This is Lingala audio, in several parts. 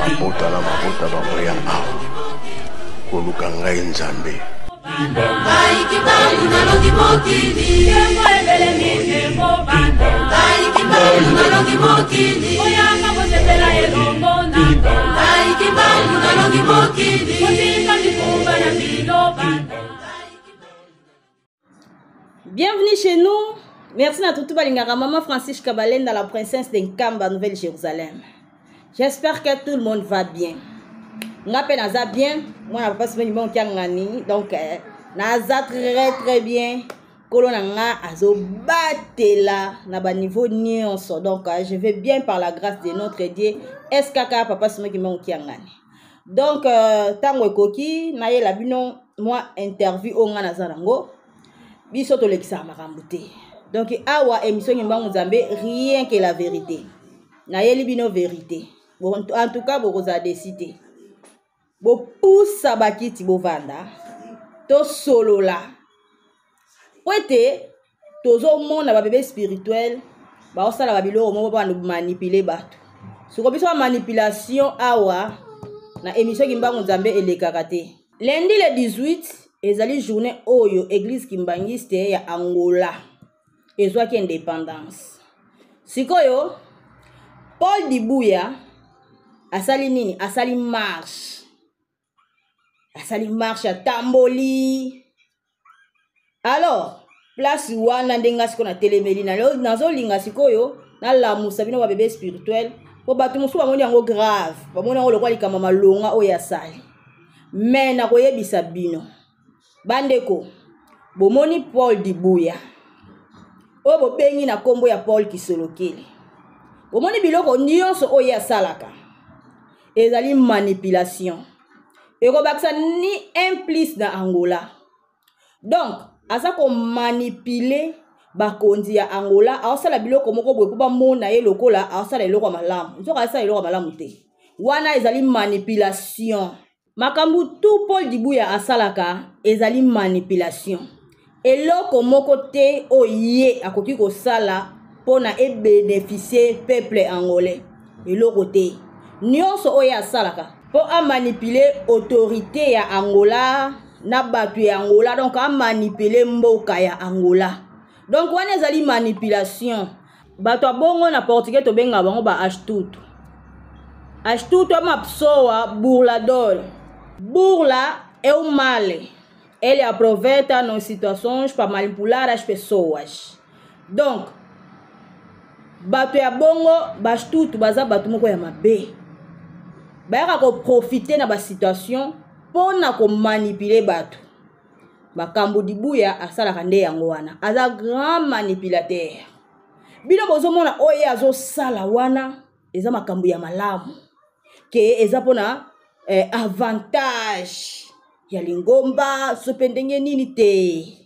mabota na mabota bamoya awa koluka ngai nzambe Bienvenue chez nous. Merci à tout balingara maman Francis Kabalen dans la princesse d'Enkamba, Nouvelle-Jérusalem. J'espère que tout le monde va bien. Ngape naza bien, moi na pas semaine mon kiangani, donc naza très bien. Kolonanga azo batela na ba niveau nyonso. Donc je vais bien par la grâce de notre Dieu. SKK papa semaine mon kiangani. Donc tango ekoki na ye la bino moi interview onga na zarango. Biso to lekisa makambo te. Donc awa émission ngimbangu Nzambe rien que la vérité. Na yeli bino vérité. Bon, en tout cas vous a décidé. Bo poussa bakiti bo vanda. To solo la. Wete tozo mona ba bébé spirituel ba osala ba biloko mo ba manipuler bato. Soko biso manipulation awa na émission ngimbangu Nzambe elekaka te. Lundi le 18 ezali journée oyo église kimbangiste ya Angola ezwaki indépendance. Sikoyo Paul Dibuya asali nini? Asali marche ya tamboli. Alors place wana ndenga siko na telemeli na leo nazo linga sikoyo na la musabino ba bébé spirituel po batu musu ba moni yango grave ba moni yango lokwa likama malonga oyo asali. Mais na koyebisa bino bandeko bomoni Paul Dibuya o bo bengi na kombo ya Paul Kisolokeli bomoni biloko nyonso oyo asalaka ezali manipulation ekobakisa ni implice na Angola. Donc asa ko manipuler bakonzi ya Angola aosala biloko moko boye po bamona ye lokola aosala eloko malamu nzoka asala eloko malamu te wana ezali manipulation. Makambu tout Paul Dibuya asalaka ezali manipulation. Eloko moko te oye akoki kosala pona e bénéficier peuple angolais. Eloko te. Nyonso oye asalaka po a manipuler autorité ya Angola na batu ya Angola, donc a manipuler mboka ya Angola. Donc wana ezali manipulation. Batu abongo na portugais to benga bango ba ashtutu. Ashtutu mapsoa burlador. Burla é o mal. Ele aproveita nas situações para manipular as pessoas. Donc, batu ya bongo, bastutu, baza batu moko ya mabe. Bayaka ko profiter na ba situation pona ko manipuler batu. Makambo Dibuya asalaka nde yango wana. Aza grand manipulateur. Bino bozomona oye azo sala wana, eza makambo ya malamu. Ke eza pona avantage ya lingomba sopendenge nini te.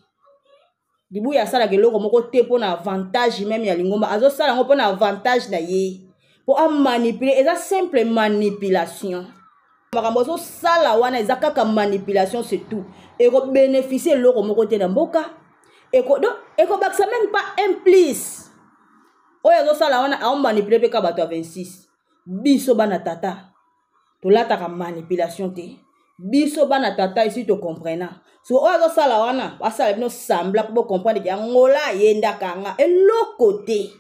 Dibuya asala keloko moko te pona avantage même ya lingomba azo sala ngo pona avantage na ye po a manipuler eza simple manipulation. Makambo zo sala wana eza kaka manipulation c'est tout. Eko bénéficier loko moko te na mboka eko baksa même pas implice oyo zo sala wana a manipuler pe ka bato 26 biso bana tata tolataka manipulation te. Biso bana tata ici to comprena. So ozo sala wana basala bino sambla po comprendre que Angola yenda kanga eloko te.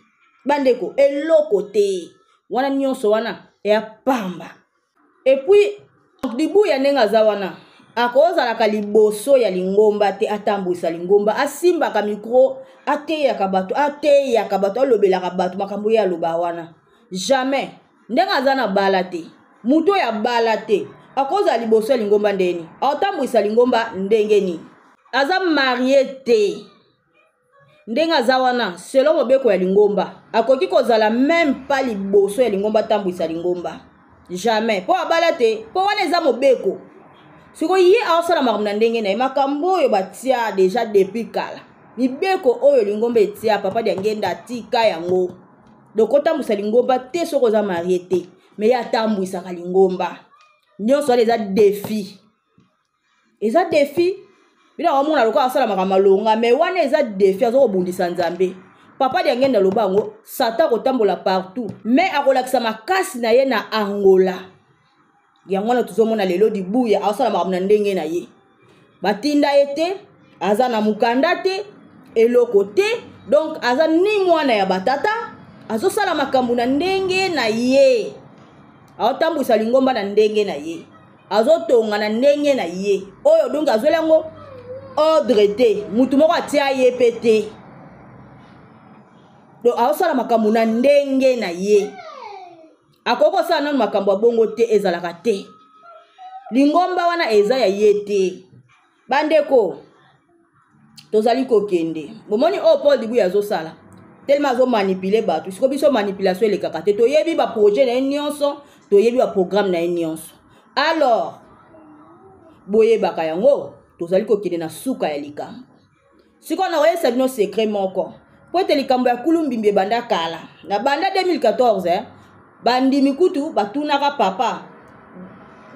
Bandeko eloko te. Wana nyonso wana ya pamba. Et puis Dibuya nenga za wana akoza la kaliboso ya lingomba te atambwisa lingomba asimba ka micro ateya ka bato lobela ka bato makambo ya loba wana. Jamais ndenga za na bala te. Muto ya bala te akoza liboso ya lingomba ndeni atambwisa lingomba ndengeni aza marié te ndenga za wana selon mobeko ya lingomba akoki kozala même pas liboso ya lingomba tambwisa lingomba jamais po abala te po wana eza mobeko siko ye aosala makambo na ndenge na ye makambo oyo batia déjà depuis kala mibeko oyo lingomba etia papa dia ngenda tika yango doko tambwisa lingomba te soko za marié te mais ya tambwisa ka lingomba nyonso ala eza défi. Eza défi. Bila wamuna loka asala makambo mais wana eza défi azo kobundisa Nzambe. Papa dia ngenda lobango sata kotambola partout mais akolakisa makasi na ye na Angola. yango na tuzomona lelo dibuya asala makambo na ndenge na ye batinda ete aza na mukanda te eloko te donc aza ni mwana ya batata azosala makambo na ndenge na ye aotambwisa lingomba na ndenge na ye azotonga na ndenge na ye oyo donc azolengo ordre te mutu moko atia ye pe te donc aosala makambo na ndenge na ye akoko sala nanu makambo ya bongo te ezalaka te lingomba wana eza ya ye te bandeko tozali kokende bomoni oyo Paul Dibuya azosala tellement azomanipule bato siko biso manipulation elekaka te toyebi baprojet na ye nyonso toyebi baprogramme na ye nyonso alors boyebaka yango tozali kokende na suka ya likambo siko na koyesa bino secret moko po ete likambo ya kulumbimbi ebanda kala na banda 2014 bandimi kutu batunaka papa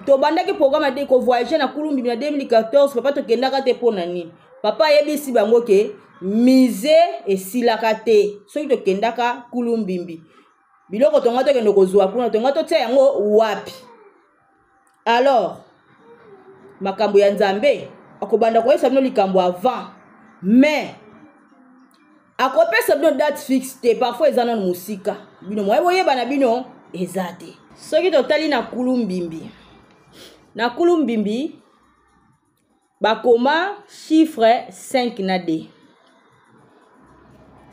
tobandaki programme de ko voyager na kulumbimbi na 2014 papa tokendaka te mpo na nini papa yebisi bango ke mise esilaka te soki tokendaka kulumbimbi biloko tonga tokende kozwa kuna tonga totia yango wapi alors makambo ya nzambe akobanda koyesa bino likambo avant mais akopesa bino date fixe te parfois eza nanu musika bino moye boyeba na bino eza te soki totali na kulumbimbi bakoma chiffre 5 na D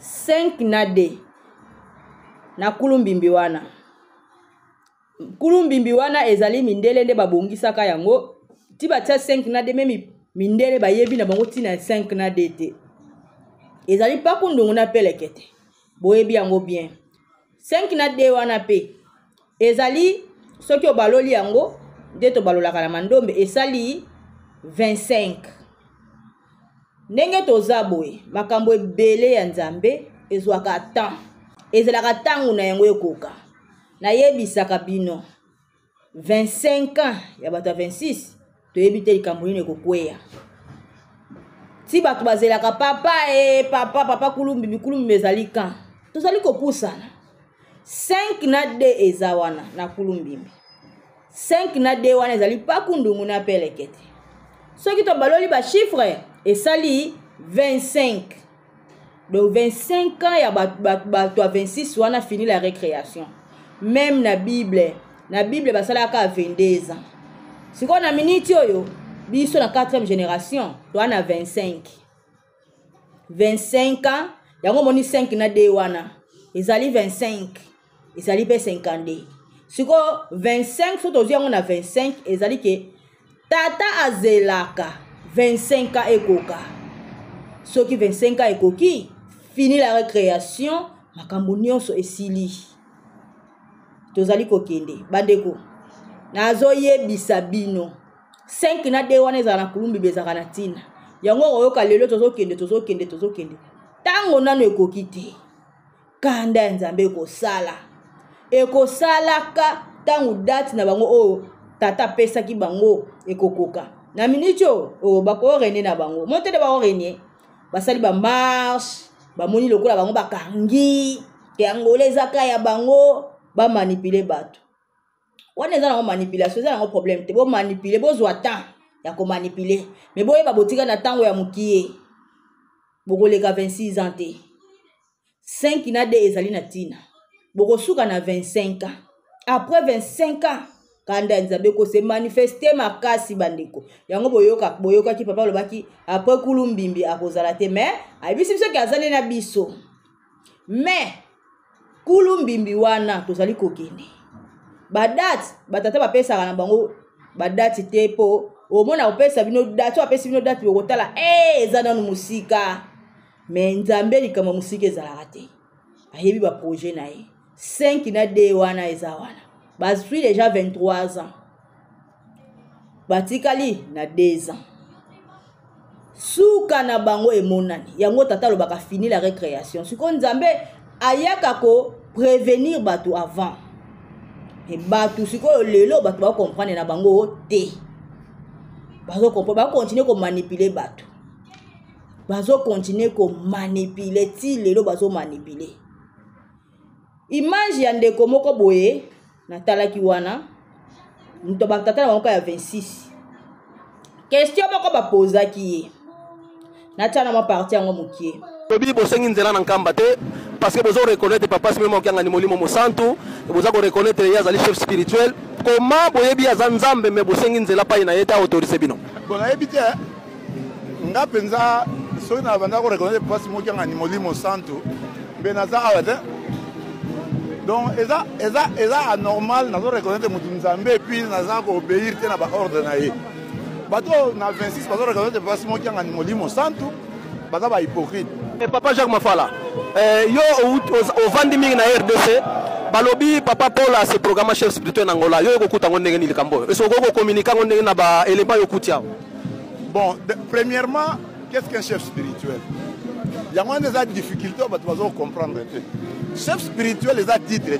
5 na D na kulumbimbi wana ezali mindele nde babongisaka yango ti batia 5 na D meme mindele bayebi na bango tina 5 na D te ezali paku ndungu na pelekete boyebi yango bien 5 na D wana pe ezali soki obaloli yango nde tobalolaka na mandombe esali 25 ndenge toza boye makambo ebele ya nzambe ezwaka temps ezalaka ntango na yango ekoka nayebisaka bino 25 ans ya bato ya 26 toyebi te likambo nini ekokweya ti bato bazelaka papa kulumbimbi ezali kan tozali kopusana 5 na D eza wana na kulumbimbi 5 na D wana ezali paku ndungu na pelekete soki tobaloli ba chiffre esali 25 donc 25 ans ya bato ya 26 wana fini la récréation même na bible basalaka 22 ans siko na miniti oyo biso na 4e génération toana 25 ans yango moni 5 na D wana ezali 25 ezali pe 50 siko 25 so tozi yango na 25 ezali ke tata azelaka 25 ans ekoka soki 25 ans ekoki fini la récréation makambo nyonso esili tozali kokende bandeko nazoyebisa bino 5 na D wana ezala na kulumbi ezaka na tina yango oyoka lelo tozokende tango nano ekoki te kanda ya nzambe ekosalaka tango date na bango oyo tata pesaki bango ekokoka na miniti oyo bako rene na bango motele bako rene basali ba marche bamoni lokola bango bakangi yango lezaka ya bango ba manipule bato wana eza nango manipulation eza nango problème te bo manipule bozwa temps ya ko manipule mais boyeba botika na tango ya mukie bokoleka 26 ans te 5 na D ezali na tina bokosuka na 25 ans après 25 ans kanda nzambe ko se manifester makasi bandeko yango boyoka ki papa lobaki après kulumbimbi akozala te mais ayebisi biso ke azali na biso mais kulumbimbi wana tozali kokende badate batata bapesaka na bango badate te po omona opesa bino date opesi bino date bokotala eza nanu musika mais nzambe likambo musika ezalaka te ayebi ba projet na ye 5 na D wana eza wana bazwi déjà 23 ans batikali na 2 ans suka na bango emonani yango tata lobaka fini la récréation siko nzambe ayaka ko prévenir bato avant et bato siko lelo bato ba comprendre na bango te bazo comprendre ba continuer ko manipuler bato bazo continuer ko manipuler ti lelo bazo manipuler image ya ndeko moko boye natalaki wana Nous avons tata na bango ya 26. Question bako ba posa ki. Na tana ma parti yango mokie. Lobi bosengi nzela na nkamba te parce que vous reconnaître papa c'est même kianga ni molimo mosantu vous reconnaître yazali chef spirituel comment boyebi azanzambe mais bosengi nzela pa ina yeta autoriser bino bon ayebite nga penza so na banda ko reconnaître papa c'est kianga ni molimo santu mais naza awate donc eza anormal nazo reconnaître mutu nzambe et puis naza ko obéir te na ba ordre na ye bato na 26 bazo reconnaître papa c'est kianga ni molimo santu baza ba hypocrite. Mais papa Jacques Mafala, yo au Vandiming na RDC, balobi papa Paul a ce programme chef spirituel en Angola. Yo ko kuta ngondenge ni likambo. Est-ce que ko communiquer ngondenge na ba élément yo kutia? Bon, premièrement, qu'est-ce qu'un chef spirituel? Il y a des difficultés, on va comprendre. Chef spirituel, les a titres,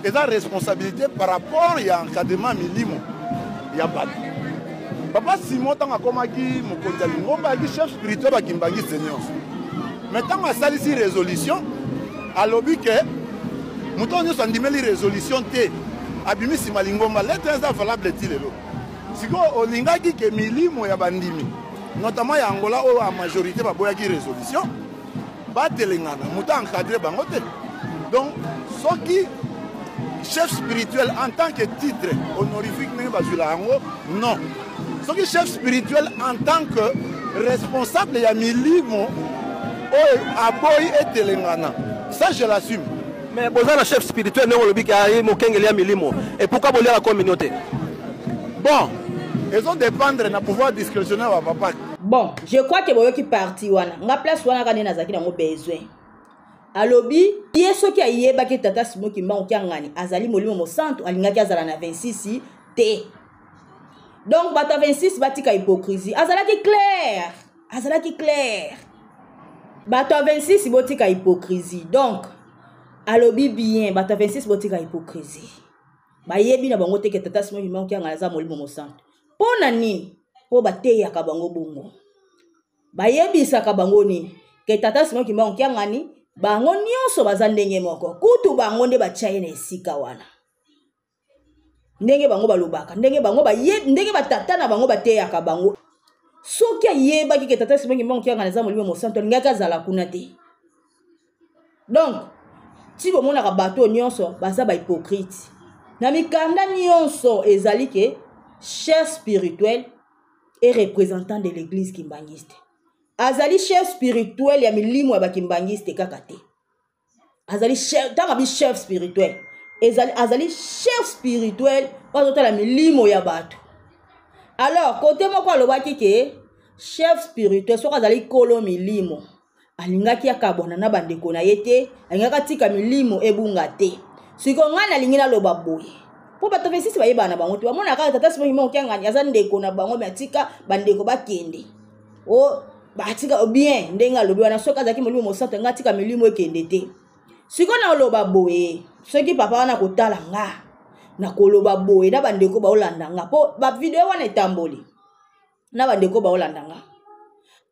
les a responsabilité par rapport à l'encadrement minimum. Il y a pas. Papa Simon, tant que mon chef spirituel, qui m'a dit Seigneur. Maintenant, à ça, ici, résolution, à l'objet que, nous avons une résolution, abimi si malingoma, lettre est valable, si on a dit que milimo ya bandimi, notamment en Angola, où la majorité va boire une résolution, va telengana, nous avons encadré bangote. Donc, ce qui chef spirituel en tant que titre honorifique, non. Ce qui chef spirituel en tant que responsable, il y a milimo. Aboy et Telengana. Ça, je l'assume. Mais vous avez un chef spirituel, et pourquoi vous avez la communauté? Bon, ils ont dépendre de pouvoir discrétionnaire à papa. Bon, je crois que vous qui parti wana. Nga place wana ka nena zaki na mo besoin. Alobi, yeso ki ayeba ki tata simo ki ma ngani azali molimo mo santo alinga ki azala na 26 te. Donc bata 26 batika hypocrisie. Azala ki clair. Azala ki clair. Bato 26 botika hypocrisie. Donc alobi bien bato 26 botika hypocrisie. Ba yebi na bango te ke tata simo ki ma ngana za molimo mo santo. Pona nini? Po bateya ka bango bongo. Ba yebi sa ka bango ni ke tata simo ki ma ngani bango nyonso baza ndenge moko. Kutu bango nde ba chaine esika wana. Ndenge bango balobaka, ndenge bango ba yebi, ndenge batata na bango bateya ka bango. Soki ayeba ki tata simo ki monki ngana za molimo mo santo ngaka zala kuna te. Donc si bomona ka bato nyonso baza ba hypocrite. Na mikanda nyonso ezali ke chef spirituel et représentant de l'église kimbangiste. Azali chef spirituel ya milimo ya ba kimbangiste kaka te. Azali chef tanga bi chef spirituel. Azali chef spirituel bazota la milimo ya bato. Alors, côté moko alobaki ke chef spirituel soka azali kolo milimo alingaki akabona na bandeko na yete alingaka tika milimo ebunga te siko ngana lingina loba boye po bato vesisi bayeba na bango te bamona kaka tata simo ngimo kyangani aza ndeko na bango matika bandeko bakende o batika bien ndenga lobi wana soka azaki milimo mosanto ngatika milimo ekende te siko na loba boye soki papa wana kotala nga na koloba boye na bandeko baolanda nga po ba video wana etamboli na bandeko baolanda nga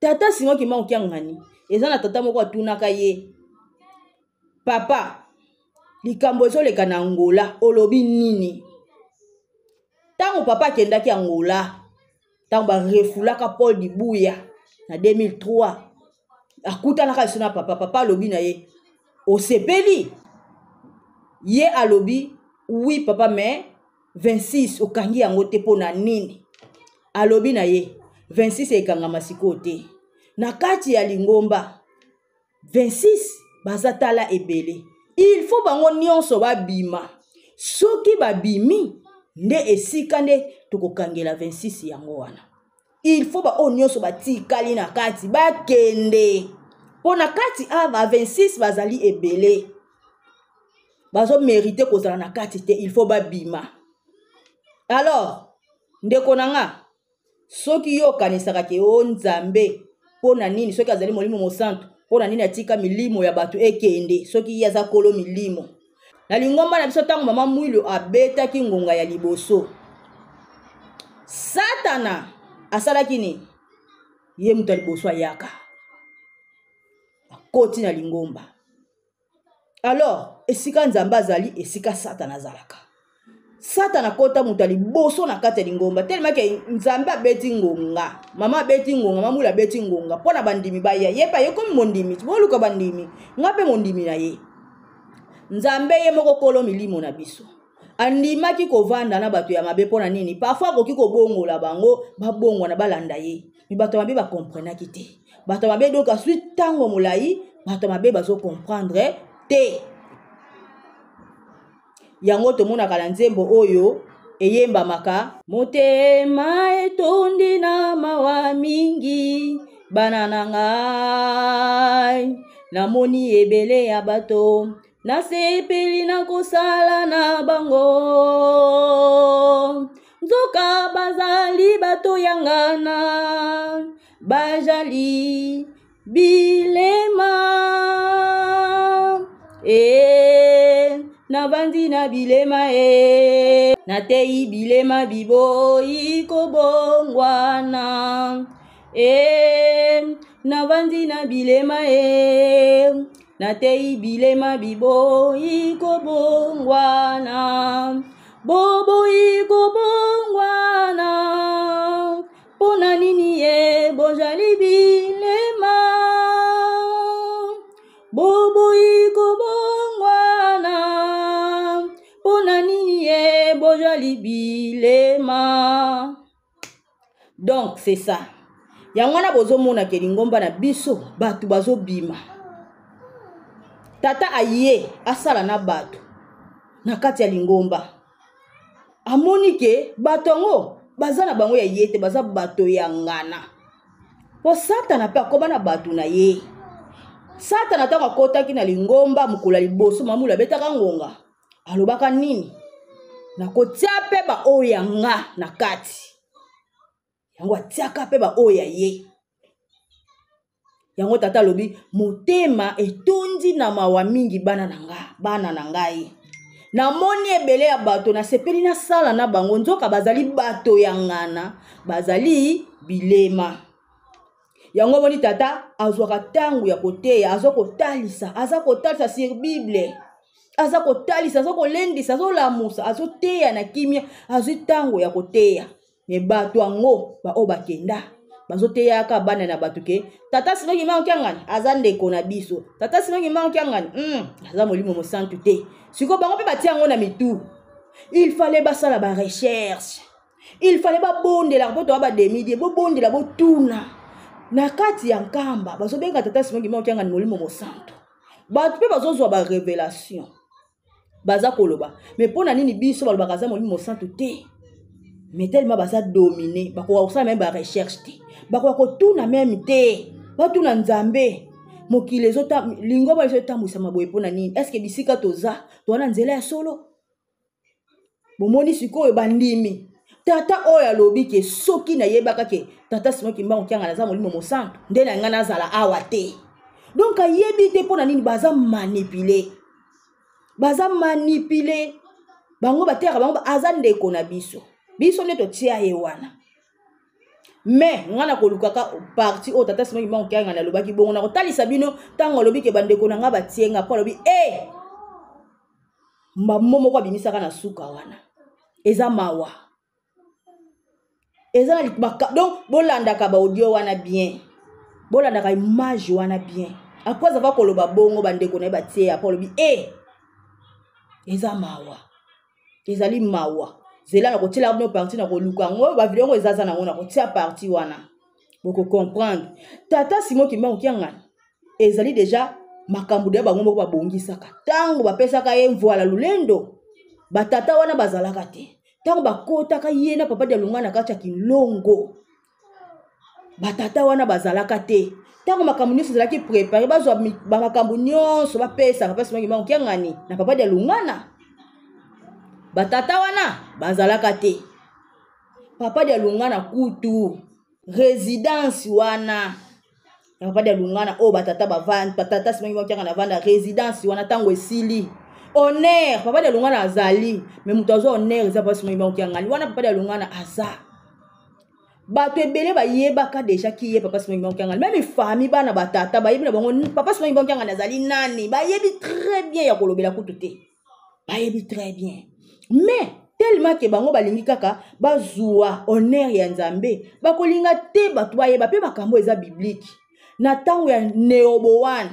tata simo ki ma ngani eza na tata moko atunaka ye papa likambo ezoleka na Angola olobi nini tango papa kendaki Angola tango ba refulaka Paul Dibuya na 2003 akutanaka sona papa alobi na ye osepeli ye alobi oui papa mais 26 okangi yango te pona nini alobi na ye 26 ekanga masiko te na kati ya lingomba 26 bazatala ebele il faut bango nyonso babima soki babimi nde esika nde tokokangela 26 yango wana il faut ba nyonso batikali na kati bakende pona kati aba 26 bazali ebele bazo mériter kozala na kati te il faut babima. Alors ndeko nanga soki yo kanisaka ke o nzambe pona nini soki azali molimo mo santo pona nini atika milimo ya bato ekende soki yaza kolo milimo na lingomba na biso tango mama mwilo abeta ki ngonga ya liboso satana asala kini ye muta liboso ayaka akoti na lingomba. Alors esika nzamba azali esika satana azalaka Satana kota mutali boso na kati lingomba tellement que nzambe abeti ngonga mama abeti ngonga mama mula abeti ngonga pona bandimi baya yepa ye comme mondimi boluka bandimi ngape mondimi na ye nzambe ye moko kolo milimo na biso andimaki kovanda na bato ya mabe pona nini parfois koki kobongola bango babongwa na balanda ye mi bato mabe ba comprenaki te bato mabe donc ensuite tango molai bato mabe bazo comprendre te yango tomonaka na nzembo oyo eyemba maka motema etondi na mawa mingi bana na ngai namoni ebele ya bato nasepeli na kosala na bango nzoka bazali bato yangana bajali bilema navandi na bilema natei bilema biboyi kobongwana navandi na bilema natei bilema biboyi kobongwana boboyi kobongwana pona nini ye bojali bilema boboyi kobongwana pona nini ye bojali bilema. Donc c'est ça yangwana bozomona ke lingomba na biso batu bazobima tata aye asala na bato na kati ya lingomba amoni ke bato ngo baza na bango ya yete baza bato ya ngana po satana pe akoba na bato na ye satana taka kotaki na lingomba mukula liboso mamula betaka ngonga alobaka nini na kotia pe ba oya nga na kati yango atiaka pe ba oya ye yango tata lobi motema etondi na mawa mingi bana na ngai namoni ebele ya bato na sepeli na sala na bango nzoka bazali bato ya ngana bazali bilema yango boni tata azwaka tangu ya koteya aza kotalisa sur bible aza kotalisa aza kolendisa azolamusa azoteya na kimia azwi tangu ya koteya me bato yango bao bakenda bazoteyaka bana na bato ke tata sinoki mango ngani aza ndeko na biso tata sinoki mango ngani aza molimo mosantu te siko bango pe batia yango na mitu il fallait basala ba recherche il fallait babondela po to ba demidie bobondela botuna na kati ya nkamba bazobenga tata sinoki mango ngani molimo mosantu bato pe bazozwa ba révélation baza koloba mais pona nini biso balobaka za molimo mosantu te mais tellement baza dominé bakoka kosala même ba recherche te bakoka kotuna même te batuna nzambe mokili ezota lingomba ezotambwisama boye pona nini est ce que bisika toza towana nzela ya solo bomoni sikoyo bandimi tata oyo alobi ke soki nayebaka ke tata simoki mbango kianga naza molimo mosantu nde na nga nazala awa te donc ayebi te pona nini baza manipule bango bateka bango aza ndeko na biso nde totia ye wana mais ngana kolukaka parti o tata simoki mbango kianga na lobaki bongo na kotalisa bino tango lobi ke bandeko na nga batienga po lobi mamomo kwa bimisaka na suka wana eza mawa eza na likbaka donc bolandaka ba audio wana bien bolandaka image wana bien après avoir koloba bongo bandeko na batie po lobi eza mawa ezali mawa zela na kotia na parti na koluka ngo ba video ngo ezaza na ngona kotia parti wana boko comprendre tata simoki mbango kianga ezali déjà makambu de bango moko babongisaka tango bapesaka ye mvoala lulendo batata wana bazalaka te tango bakotaka ye na papa de lunga na kati ya kilongo batata wana bazalaka te tango makambu nyonso ezalaki préparé bazwa makambu nyonso bapesaka pasi mbango kianga ni na papa de lungana batata wana bazalaka te papa de lungana kutu résidence wana papa de lungana o batata bavanda batata simangi bakianga na vanda résidence wana tango esili honneur papa de lungana azali mais muto azo honneur eza papa simangi bakianga wana papa de lungana aza bato ebele bayebaka déjà ki ye papa simangi bakianga même famille bana batata bayebi na bango papa simangi bakianga azali nani bayebi très bien ya kolobela kutu te bayebi très bien mais tellement que bango balingi kaka bazwa honneur ya Nzambe bakolinga te batu bayeba pe makambo eza biblique na tango ya Rehoboam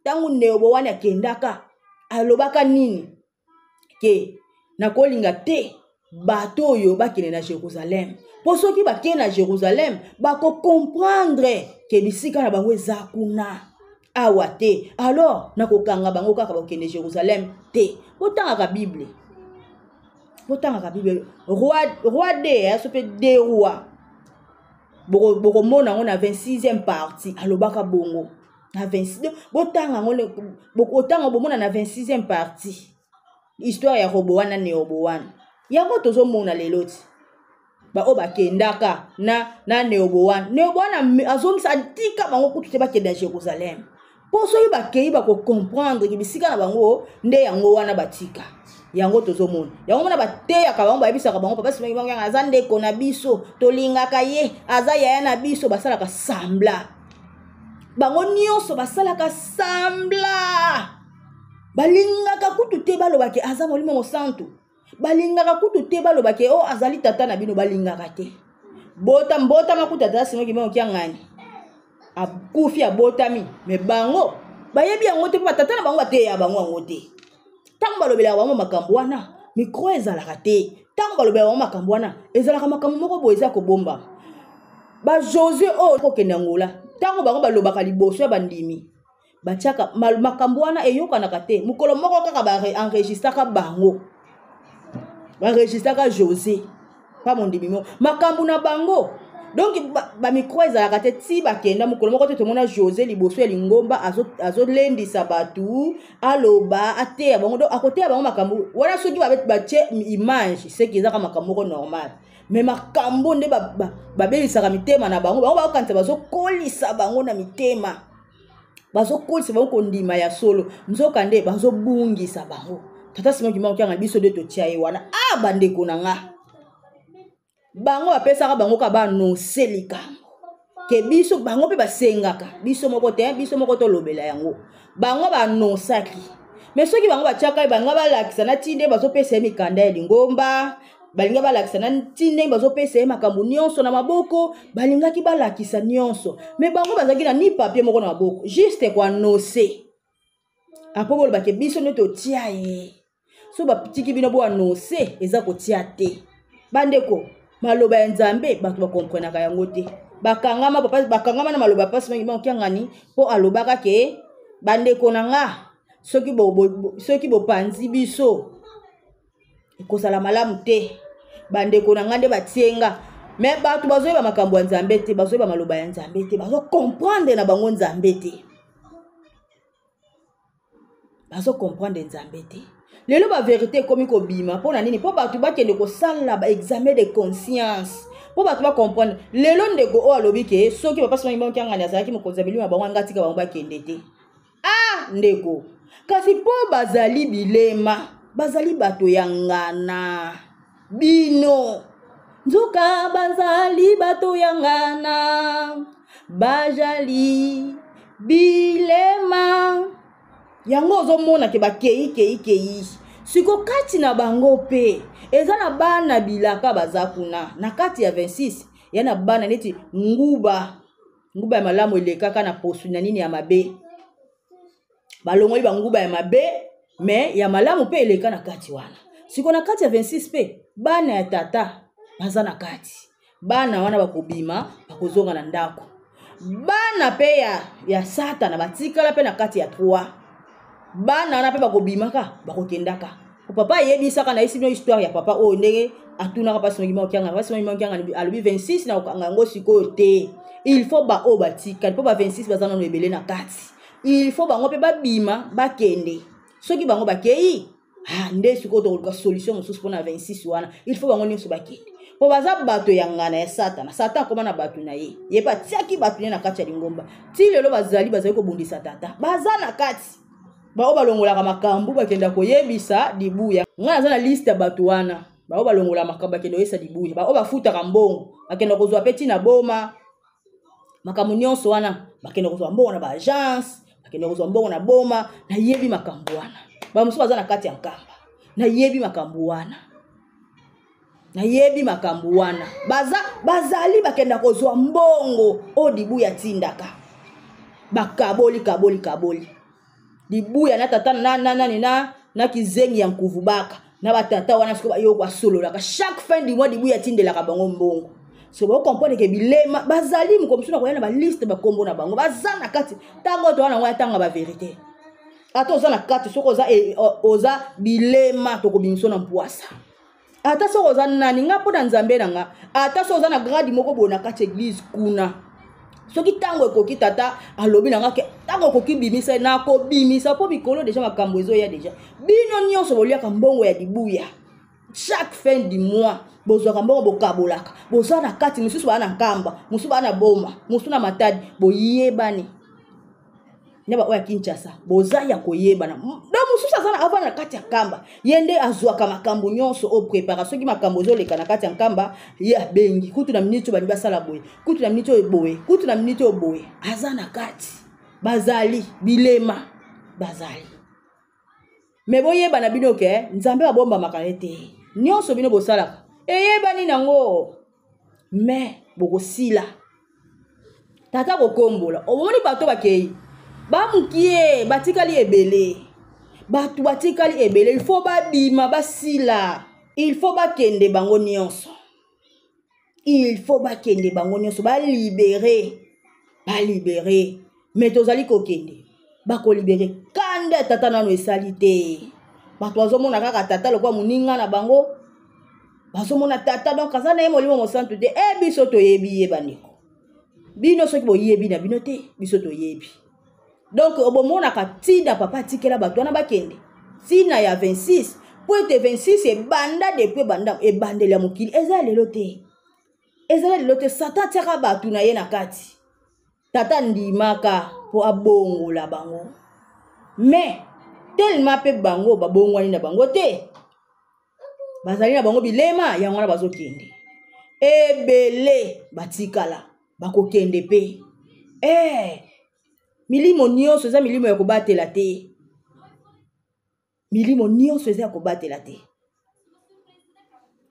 tango Rehoboam akendaka alobaka nini ke nakolinga te bato oyo bakende na Jérusalem po soki bakende na Jérusalem bako comprendre ke bisika na bango eza kuna awa te alors nakokanga bango kaka bakende Jérusalem te botanga Bible roi de so pe de roi boko mona on a 26e partie alobaka bongo na 26 botanga ngone bokotanga bomona na 26e partie histoire ya Rehoboam na Rehoboam yango tozo mona leloti ba o bakendaka na Rehoboam azongisa atika bango kutu te bakenda Jérusalem po so bakei bako comprendre ki bisika na bango nde yango wana batika yango tozo mona yango mona bateyaka bango bayebisaka bango papa simangi bango aza ndeko na biso tolingaka ye aza yaya na biso basalaka sambla bango nyonso basalaka sambla balingaka kutu te balobake aza molimo mosantu balingaka kutu te balobake o azali tata na bino balingaka te mbota makuta tata simangi bango kiangani akufi abotami me bango bayebi yango te tata na bango bateya bango yango te tango balobela bango makambo wana micro ezalaka te tango balobela bango makambo wana ezalaka makambo moko boye eza kobomba ba José o kokende ngola tango bango balobaka liboso ya bandimi batiaka makambo wana eyokanaka te mukolo moko kaka baenregistraka bango baenregistraka José pa mondimi mo makambo na bango donc ba micro ezalaka te ti bakenda mukolo moko te tomona José liboso ya lingomba azolendisa batu aloba ateya bango donc akoteya bango makambo wana soki batie image c'est que ezaka makambo normal mais makambo nde babelisaka mitema na bango bakokanisa bazokolisa bango na mitema bazokolisa bango kondima ya solo nzoka nde bazobungisa bango tata simangi bango kianga biso de totia ye wana bandeko na nga bango bapesaka bango ka banonse likambo ke biso bango pe basengaka biso moko tolobela yango bango banonsaki mais soki bango batiaka bango balakisa na tinde bazopesa mikanda ya lingomba balinga balakisa na tinde bazopesa makambo nyonso na maboko balingaki balakisa nyonso mais bango bazaki na ni papier moko na maboko juste kwa nose apo bolo bake biso neto tia ye so bapitiki bino bo annoncer eza kotia te bandeko maloba ya Nzambe bato bakomprenaka yango te bakangama na maloba pasi mangi bakiangani po alobaka ke bandeko na nga soki bopanzi biso ekosala malamu te bandeko na nga nde batienga mais bato bazoyeba makambo ya Nzambe te bazoyeba maloba ya Nzambe te bazo comprendre na bango Nzambe te bazo comprendre Nzambe te lelo ba vérité komi ko bima pona nini po bato bakende ko sala ba examen de conscience po bato ba comprendre lelo ndeko o alobi ke soki papa soki bango kyangana azaki mokonzabili ma bango ngatika bango bakende te ndeko kasi po bazali bilema bazali bato yangana bino nzoka bazali bato yangana bajali bilema yango ozomona ke bakei siko kati na bango pe eza na bana bilaka baza kuna na kati ya 26 yana bana neti nguba ya malamu elekaka na posu na nini ya mabe balongoli banguba ya mabe mais ya malamu pe eleka na kati wana siko na kati ya 26 pe bana ya tata baza na kati bana wana bakobima bakozonga na ndako bana pe ya satana batikala pe na kati ya 3 bana wana pe bakobimaka bakokendaka papa yebisaka na isi bino histoire ya papa o ndenge atunaka pasi ngima okianga alobi 26 na okanga ngo sikoyo te il faut ba o batika po ba 26 bazana no ebele na kati il faut bango pe babima bakende soki bango bakei nde sikoyo to solution mosusu pona 26 wana il faut bango nyonso bakende po baza bato yangana ya satan koma na bato na ye yeba tiaki bato na kati ya lingomba ti lelo bazali kobundisa tata baza na kati bao balongolaka makambo bakenda koyebisa dibuya ngana za na liste ya bato wana bao balongola makambo bakenda koyebisa dibuya bao bafutaka mbongo bakenda kozwa peti na boma makambo nyonso wana bakenda kozwa mbongo na ba agence bakenda kozwa mbongo na boma na yebi makambo wana ba musu baza na kati ya nkamba na yebi makambo wana bazali bakenda kozwa mbongo o dibuya tindaka bakaboli dibuya na tata na kizengi ya nkuvubaka na batata wana siko bayo kwa sololaka chaque fin du mois dibuya tindelaka bango mbongo so ba comprendre ke bilema bazali mukomsuna koyana ba liste ba kombo na bango bazana kati tango to wana ngwa tanga ba vérité ata oza na kati soko oza bilema to kobinso na mpwasa ata soko oza nani nga po na nzambe na nga ata soko oza na grade moko bona kati église kuna soki tango ekoki tata alobi na nga ke tango ekoki bimisa na ko bimisa po bikolo déjà makambo ezo ya déjà bino nyonso boliaka mbongo ya dibuya chaque fin du mois bozwaka mbongo bokabolaka boza na kati mosusu bana nkamba mosusu bana boma mosusu na matadi boyebani neba oya Kinshasa boza ya koyebana do mosusu azana avana na kati ya kamba yende azwaka makambo nyonso o préparation ki makambo zoleka na kati ya kamba ya bengi kutu na minute bali basala boye kutu na minute boye kutu na minute boye azana kati bazali bilema bazali me boyebana bino ke nzambe abomba makalete nyonso bino bosalaka eyebani nango me bokosila tata kokombola omoni bato bakei bamukie batikali ebele batu batikali ebele il faut babima basila il faut bakende bango nyonso balibere mais tozali kokende bakolibere kanda tata nano esali te bato bazomona kaka tata lokwa moninga na bango bazomona tata donc aza na ye molimo mosantu te biso toyebi ye bandeko bino soki boyebi na bino te biso toyebi donc obomonaka tina papa tikela bato wana bakende tina ya 26 po ete 26 ebanda depuis banda ebandeli ya mokili eza lelo te satan tiaka bato na ye na kati tata ndimaka po abongola bango mais tellement pe bango babongwani na bango te bazali na bango bilema yango wana bazokende ebele batikala bakokende pe milimo nyonso eza milimo ya kobatela te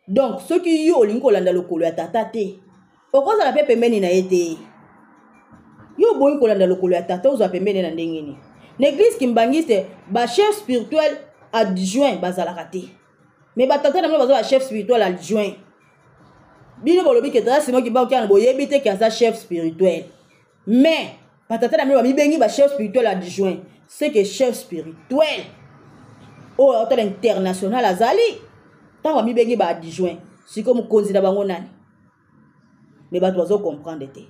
donc soki yo olingi kolanda lokolo ya tata te okozala mpe pembeni na ye te yo boyi kolanda lokolo ya tata ozwa pembeni na ndenge nini na église kimbangiste bachef spirituel adjoint bazalaka te mais batata na bino baza bachef spirituel adjoint bino bolobi ke tata simo kibaokiana boyebi te ke aza chef spirituel mais batata na bino bamibengi bachef spirituel adjoint c'est que chef spirituel oyo hôtel international azali ntango bamibengi baadjoint siko mokonzi na bango nani mais bato bazocomprendre te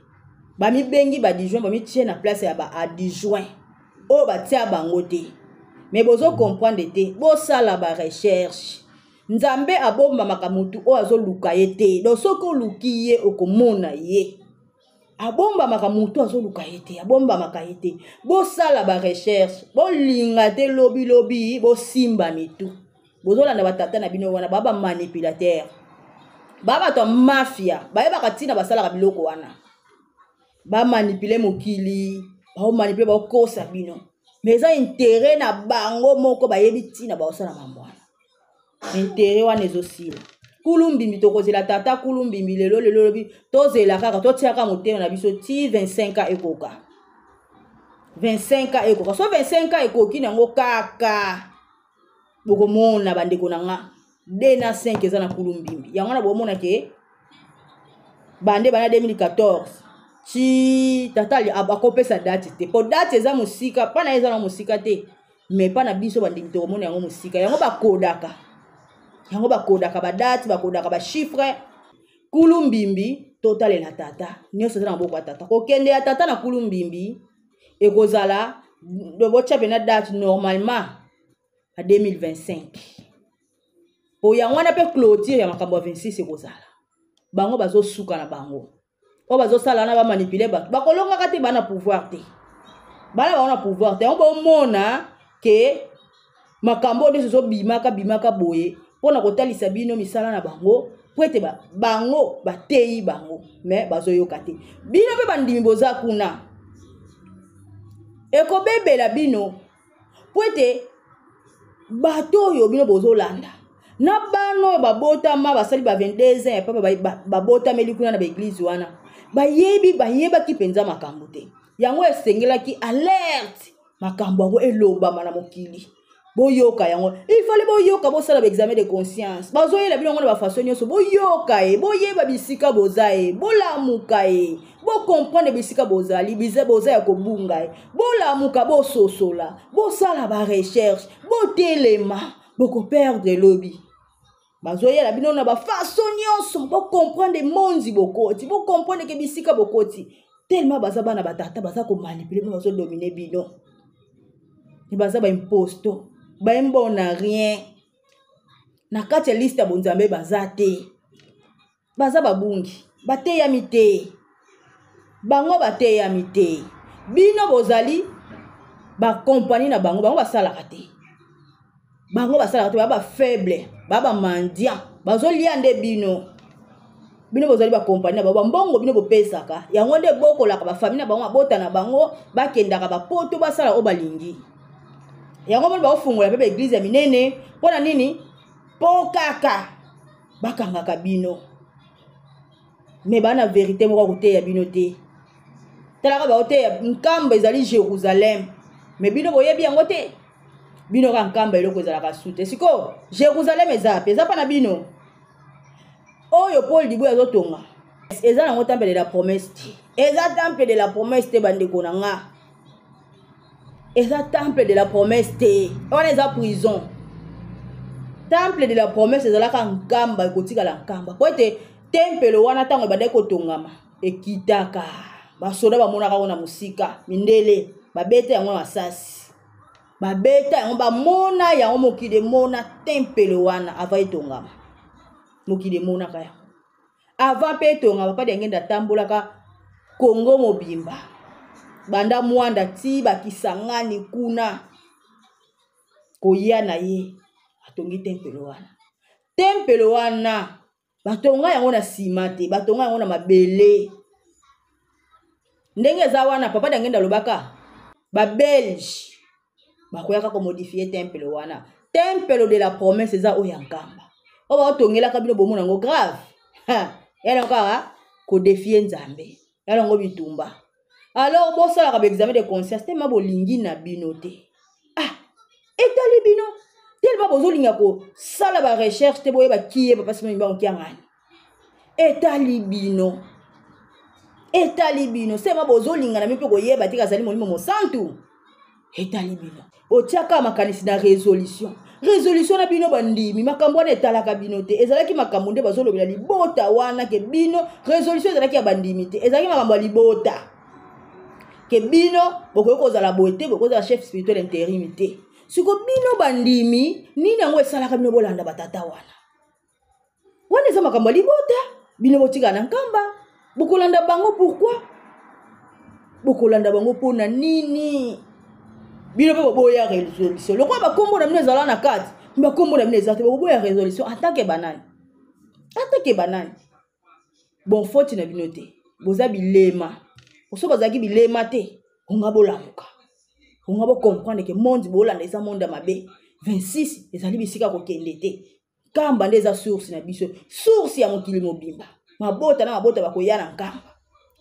bamibengi baadjoint bamitie na place ya baadjoint oyo batia bango te mais bozocomprendre te bosala barecherche nzambe abombamaka mutu oyo azoluka ye te donc soki oluki ye okomona ye abombamaka mutu azoluka ye te abombamaka ye te bosala barecherche bolinga te lobilobi bosimba mitu bozolanda batata na bino wana baba manipulateur baba bato mafia bayebaka ntina basalaka biloko wana bamanipule mokili baomanipule baokosa bino mais eza intérêt na bango moko bayebi ntina baosala mambo wana intérêt wana ezosila kulumbimbi tokozela tata kulumbimbi lelo lobi tozela kaka totiaka motema na biso ti 25 ans ekoka 25 ans ekoka so 25 ans ekoki nango kaka bokomona bandeko na nga 2 na 5 eza na kulumbimbi yango na bomona ke bande bana 2014 ti tata akopesa date te po date eza musika pana eza na musika te mais pana biso bandeko tokomona yango musika yango bakodaka badate bakodaka bachiffre kulumbimbi totalela tata nyonso eza na maboko ya tata kokende ya tata na kulumbimbi ekozala botia pena date normalement à 2025 po yango wana mpe clôture ya makambo ya 26 ekozala bango bazosuka na bango oyo bazosala na bamanipule bato bakolongaka te bana pouvoir te bana bango na pouvoir te yango bomona ke makambo oyo ezobimaka boye pona kotalisa bino misala na bango po ete bango bateyi bango mais bazoyoka te bino mpe bandimi boza kuna ekobebela bino po ete bato yo bino bozolanda na bano babotama basali ba 22 ans papa babotameli kuna na baeglise wana bayebaki penza makambo te yango esengelaki alerte makambo yango elobama na mokili boyoka yango il fallait boyoka bosala ba examen de conscience bazoyela bino ngona ba façon nyonso boyoka boyeba bisika bozae bolamuka bo comprendre bisika bozali bize bozaya kobunga bolamuka bososola bosala ba recherche botelema boko perdre lobby bazoyela bino na ba façon nyonso bo comprendre monzi bokoti bo comprendre ke bisika bokoti tellement baza bana batata baza ko manipuler bazo dominer bino ni baza ba imposto ba mbona rien na kati ya liste ya bonzambe baza te baza babungi bateya mite bango bateya mite bino bozali ba compagnie na bango basalaka te baba faible baba mandian bazolia nde bino bozali ba compagnie na baba mbongo bino bopesaka yango nde bokolaka ba famille na bango abota na bango bakendaka ba poto basala o balingi yango mo baofungola pe église ya minene pona nini po kaka bakangaka bino me bana vérité moko koteya bino te talaka baoteya nkamba ezali Jérusalem me bino boyebi yango te bino ka nkamba eloko ezalaka sute siko Jérusalem eza pa na bino oyo Paul Dibu azotonga eza nango temple de la promesse eza temple de la promesse te bandeko na nga eza temple de la promesse te wana eza prison temple de la promesse ezalaka nkamba ekotikala nkamba po ete temple wana ntango ebandaki kotongama ekitaka basoda bamonaka ngo na mosika mindele babeta yango masasi babeta yango bamona yango mokili mona temple wana ava etongama mokili mona kaya ava pe etongama pa ngenda tambolaka Kongo mobimba banda mwanda ti bakisangani kuna koya na ye atongi temple wana batonga yango na sima te batonga yango na mabele ndenge za wana papa ngenda lobaka ba belge bakoyaka ko modifier temple wana temple de la promesse eza oyankamba o ba otongela ka bino bomona ngo grave yala nkara ko défier nzambe yala ngo bitumba alors bosala ka examen de conscience te mabolingi na bino te etali bino tellement bozolinga ko sala ba recherche te boye ba kiye papa sima mba okiangani etali bino sema bozolinga na mipe koyeba tika zali molimo mosantu etali bino otiaka makanisi na résolution na bino bandimi makambo wana etalaka bino te ezalaki makambo nde bazolobela libota wana ke bino résolution ezalaki ya bandimi te ezalaki makambo ya libota ke bino bokoki kozala boye te bokoki kozala chef spirituel intérim te siko bino bandimi nini yango esalaka bino bolanda batata wana eza makambo ya libota bino botika na nkamba bokolanda bango pourquoi bokolanda bango mpona nini bino pe boboya résolution lokwa bakombo na bino ezala na kati bakombo na bino ezala te boboya résolution atake banani bon faute na bino te boza bilema oso bazaki bilema te onga bolamuka onga bo comprendre que monde bolanda eza monde mabe 26 ezali bisika kokende te kamba nde eza source na biso source ya mokili mobimba mabota bakoya na nkamba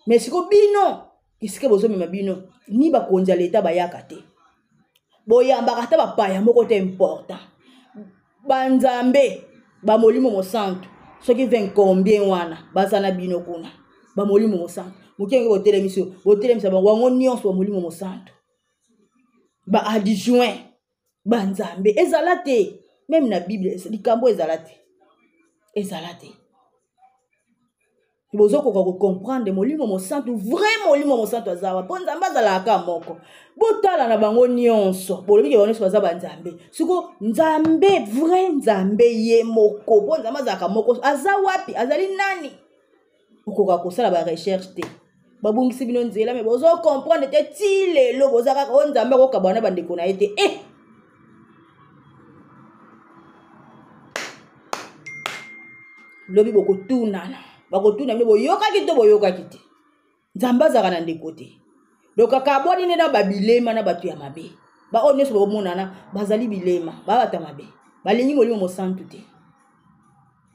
mais siko bino kisike bozomema bino ni bakonza leta bayaka te boyambaka ta bapaya moko te important banzambe bamolimo mosantu soki 20 combien wana bazana bino kuna bamolimo mosantu mokenge botelemisa bango wango nyonso bamolimo mosantu ba adjoint banzambe ezala te même na bible likambo ezala te bozokoka ko comprendre molimo mosantu vrai molimo mosantu azawa po nzambe azalaka moko botala na bango nyonso bolobi ke bango baza banzambe siko nzambe vrai nzambe ye moko po nzambe azalaka moko aza wapi azali nani okoka kosala ba recherche te babungisi bino nzela me bozo comprendre te ti lelo bozaka ko nzambe ko kabana bandeko na ete lobi bokotunana bakotuna mbe boyokaki te nzambe azaka na ndeko te donc akabwani ne na babilema na bato ya mabe ba on neso bomonana bazali bilema ba batamabe balingi molimo mosantu te.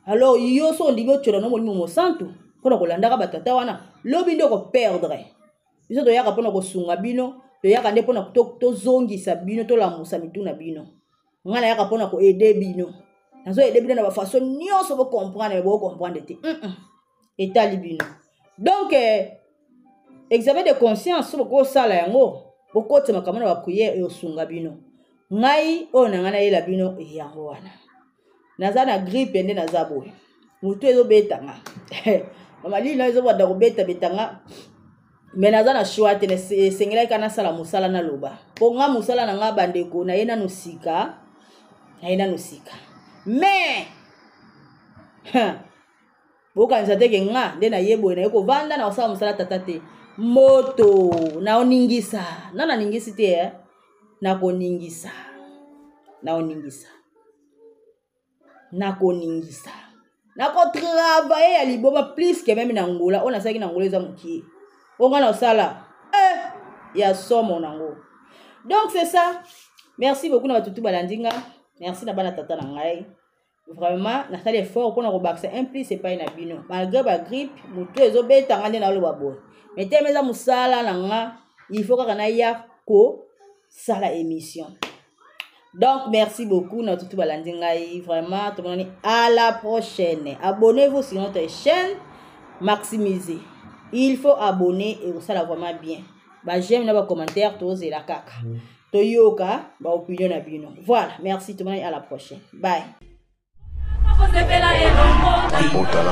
Alors yo so ndibyo tchola no molimo mosantu pona kolandaka batata wana lobi ndoko perdre biso to yaka pona kosunga bino to yaka nde pona to zongisa bino to lamusa mituna bino ngana yaka pona ko aider bino nazo aider bino na ba façon nyonso bo comprendre te etali bino. Donc examen de conscience so ko sala yango boko te makamana ba prière e osunga bino ngai ona ngana yela bino yango wana naza na grippe nde naza boye mutu ezo betanga mamali na ezo bada ko betanga mais naza na choix te sengela kana sala musala na loba po nga musala na nga bandeko na yena nusika mais boka nzateke nga nde na yebo na yeko vanda na osala musala tata te moto na oningisa nana ningisi te na koningisa na ko travailler ya liboma plus que même na ngola on a ça qui na ngola za muki on a sala ya somo nango. Donc c'est ça. Merci beaucoup na batutu balandinga. Merci na bana tata na ngai. Vraiment na sala effort pour na ko baksa un plus c'est pas na bino malgré ba grippe mutu ezo beta ngande na lo babo mais temeza musala na nga il faut ka na ya ko sala émission. Donc merci beaucoup notre tout balandinga vraiment tout le monde à la prochaine. Abonnez-vous sur notre chaîne, maximisez. Il faut abonner et ça la vraiment bien. Ba j'aime na ba commentaire to la kaka. To yoka ba opinion na bino. Voilà, merci tout le monde à la prochaine. Bye. Mabota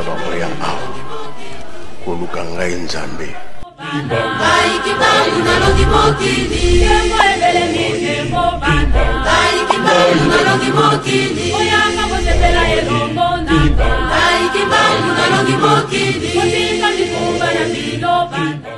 bangoya awa koluka ngai nzambe Kibangu na longi mokili Mwebele mine mobanda Kibangu na longi mokili Oyanga bosepela elongo nanga Kibangu na longi mokili Mutinga mikumba na milo banda